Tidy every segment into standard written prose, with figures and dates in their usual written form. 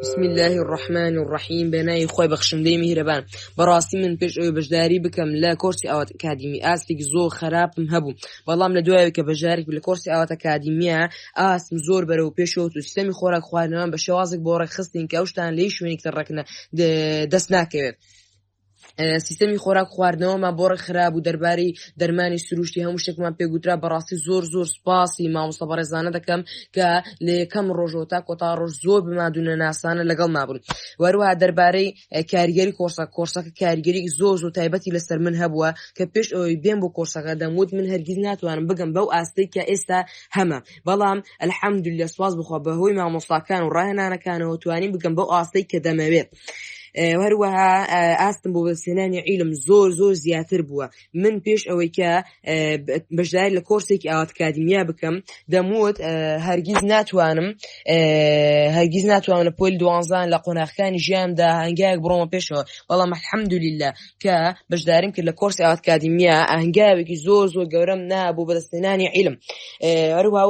بسم الله الرحمن الرحيم. بنای خوای بخشنده میهربان براستی من پیش او بجداری بکم لا کورسی آوات اکادمی آستی زور خرابم هبو والله لدوای که بجاری بل کورسی آوات اکادمیه آسم زور برو پیش او تو سیستمی خوراک خوارنان به شوازک بورک خستین که اوشتان لیش وینی کترکن دست نکه سیستمی خوراک خواردنەوە ما بۆڕە خراپ و دەربارەی دەرمانی سروشتی هەموو شتێکمان پێگوترا بەڕاستی زۆر سپاسی مامۆستا بەڕێزانە دەکەم کە لە یەکەم ڕۆژەوە تا کۆتا ڕۆژ زۆر بمادوونە ناسانە لەگەڵ مابوون. وەروەها دەربارەی کاریگەری کۆرسەکە کاریگەری زۆر تایبەتی لەسەر من هەبووە کە پێش ئەوەی بێم بۆ کۆرسەکە دەموت من هەرگیز ناتوانم بگەم بەو ئاستەی کە ئێستا هەمە، بەڵام ئەلحەمدولillah سپاس بخوا بەهۆی مامۆستاکان و ڕاهێنانەکانەوە توانیم بگەم بەو ئاستەی کە دەمەوێت. وهروها ئاستم بۆ بەسێنانی عیلم زۆر زیاتر بووە. من پێش ئەوەی کە بەشداری لە کۆرسێکی ئاوات ئەکادمیا بکەم دەموت هەرگیز ناتوانم لە پۆلی 12 لە قۆناغەکانی ژیانمدا هەنگایەک بڕۆمە پێشەوە، بەڵام الحەمدولillah کە بەشداریم کرد لە کۆرسی ئاوات ئەکادمیا هەنگاوێکی زۆر گەورەم نابوو بەدەستێنانی عیلم. هەروها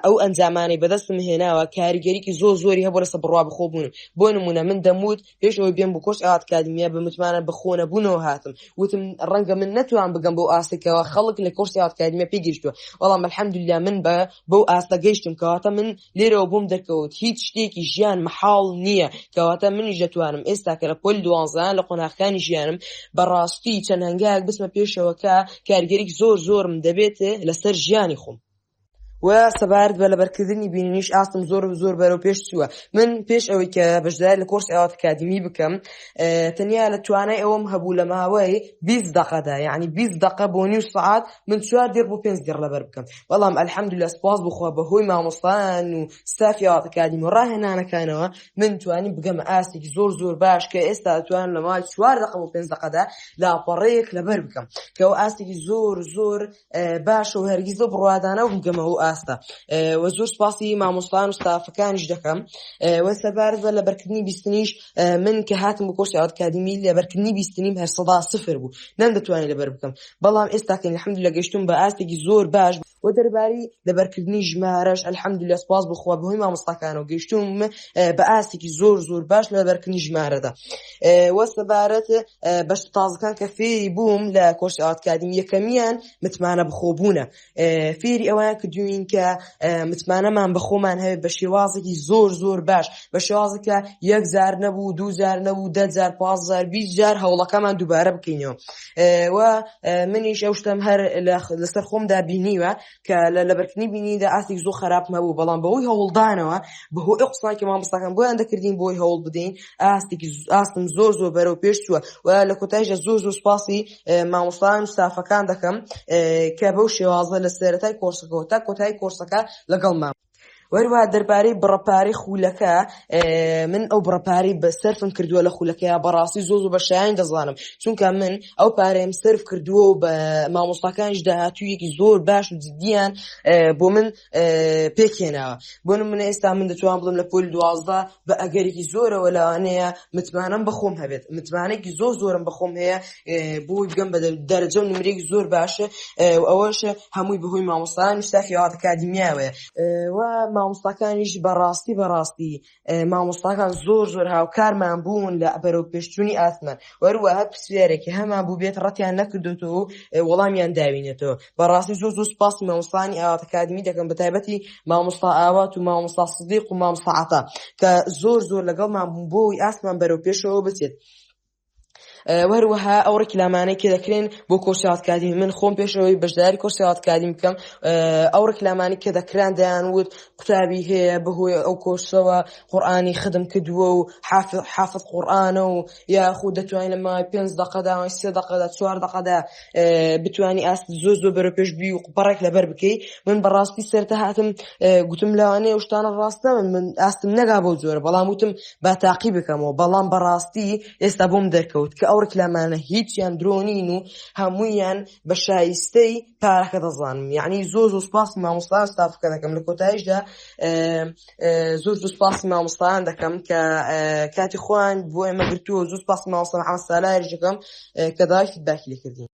ئەو ئەنجامانەی بەدەستم هێناوە کاریگەریکی زۆری هەبوو لەسەر بڕوا بخۆبوون. بۆ نمونە من دەموت پێش ئەوەی بۆ کورس ئاوات ئەکادمیا بمتمانە بخۆنە بوونەوە هاتم، وتم ڕەنگە من نەتوان بگەم بۆ ئاستێکەوە خەڵک لە کورس ئاوات ئەکادمیا پێگەیشتووە، بەڵام الحەمدولillah من بەو ئاستە گەیشتم کەواتە من لێرەوە بۆم دەرکەوت هیچ شتێکی ژیان مەحاڵ نییە، کەواتە منیش دەتوانم ئێستا کە لە پۆلی 12 لە قۆناغەکانی ژیانم بەڕاستی چەند هەنگایەک بچمە پێشەوە کە کاریگەریی زۆرم دەبێت لەسەر ژیانی خۆم. و سەبارەت بە لەبەرکردنی بینیش ئاستم زۆر بەرەو پێش چووە. من پێش ئەوەی کە بەشداری لە کۆرسی ئاوات ئەکادمی بکەم تەنیا لە توانای ئەوەم هەبوو لە ماوەی 20 دقەدا، یعنی 20 دقە بۆ نیو سەعات من 4 دێر بۆ 5 دێر لەبەر بکەم، بەڵام الحەمدولillah سپاس بخوا بەهۆی مامۆستایان و ستافی ئاوات ئەکادمی و ڕاهێنانەکانەوە من توانیم بگەمە ئاستێکی زۆر باش کە ئێستا دەتوانم لە ماوەی 4 دقە بۆ 5 دقەدا لاپەڕەیەک لەبەر بکەم کە ئەو ئاستێکی زۆر باشە و هەرگیز لەو بڕوادانە بگەمە ئەو ئاستە. و زۆر سپاسی مامۆستایان و ستافەکانیش دەکەم. و سەبارەت بە لەبەرکردنی بیستنیش من کە هاتم بۆ کۆرسی ئاوات ئەکادمی لەبەرکردنی بیستنیم 0% بوو، نەمدەتوانی لەبەر بکەم، بەڵام ئێستا کە الحەمدولillah گەیشتوم بە ئاستێکی زۆر باش و دەربارەی لەبەرکردنی ژمارەش الحەمدولillah سپاس بخوا بەهۆی مامۆستاکانەوە گەیشتوم بە ئاستێکی زۆر باش لەبەرکردنی ژمارەدا. و سەبارەت بە تازەکان کە فێری بووم لە کۆرسی ئاوات ئەکادمی یەکەمیان متمانە بخۆبوونە، فێری ئەوەیان کردوین کە متمانەمان بەخۆمان هەبێت بە شێوازێکی زۆر باش، بە شێوازێکە 1,000 نەبوو 2,000 نەبوو 10,000 15,000 20,000 هەوڵەکەمان دووبارە بکەینەوە. و منیش ئەو شتم هەر لەسەر خۆمدا بینیوە کە لەبەرکردنی بینیدا ئاستێک زۆر خراپم هەبوو، بەڵام بەهۆی هەوڵدانەوە بەهۆی ئەو قسانێکی مامۆستاکان بۆیان دەکردین بۆی هەوڵ بدەین ئاستم زۆر بەرەو پێش چووە. و لە کۆتاییدا زۆر سپاسی مامۆستایان و ستافەکان دەکەم کە بەو شێوازە لە سەرەتای کۆرسەکەەوە تا کۆتایی کۆرسەکە لەگەڵمان. وەروە دەربارەی بڕەپاری خولەکە من ئەو بڕەپاری بە سەرفم کردووە لە خولەکەیە بەڕاستی زۆر بەشایان دەزانم، چونکە من ئەو پارەیم سەرف کردووە و بە مامۆستاکانیش داهاتوویەکی زۆر باش و جدیان بۆ من پێکهێناوە. بۆ نمونە ئێستا من دەتوانم بڵم لە پۆلی 12 بە ئەگەرێکی زۆرەوە لەوانەیە متمانەم بەخۆم هەبێت، متمانێکی زۆرم بەخۆم هەیە بۆی بگەم بە دەرەجە و نمرێکی زۆر باشە، ئەوەش هەمووی بەهۆی مامۆستایان و ستافی ئاوات ئەکادمیاوەیە. و مامۆستاکانیش بەڕاستی مامۆستاکان زۆر هاوکارمان بوون لە بەرەو پێشچوونی ئاسمان، وەروەها پرسیارێکی هەمان بوو بێت ڕەتیان نەکردوێتەوە و وەڵامیان داوینێتەوە. بەڕاستی زۆر سپاسی مامۆستانی ئاوات ئەکادمی دەکەم، بەتایبەتی مامۆستا ئاوات و مامۆستا سدیق و مامۆستا عەتا کە زۆر لەگەڵمان بوون بۆی ئاسمان بەرەو پێشەوە بچێت. وەروەها ئەو ڕێکلامانەی کە دەکرێن بۆ کۆرسی ئاوات ئەکادمی من خۆم پێشەوەی بەشداری کۆرسی ئاوات ئەکادمی بکەم ئەو ڕێکلامانی کە دەکران دەیانوت قوتابی هەیە بەهۆی ئەو کۆرسەوە قورئانی خدم کردووە و حافظ قورئانە و یاخود دەتوانین لە ماوەی 5 دقەدا 3 دقەدا 4 دقەدا بتوانی ئاست زۆر بەرەو پێش بی و بەڕێک لەبەر بکەی. من بەڕاستی سەرەتا هاتم گوتم لەوانەیە ئەو شتانە ڕاستە من ئاستم نەگا بۆ زۆرە، بەڵام وتم با تاقی بکەمەوە، بەڵام بەڕاستی ئێستا بۆم دەرکەوت کە ئەو ڕێکلامانە هیچیان درۆ نین و هەموویان بە شایستەی پارەکە دەزانم. یعنی زۆر سپاسی مامۆستایان ستافەکە دەکەم. لە کۆتاییشدا زۆر سپاسی مامۆستایان دەکەم کە کاتی خۆیان بۆ ئێمە گرتووە. زۆر سپاسی مامۆستا محەممەد سالاری دەکەم کە داوای فیدباکی لێ کردین.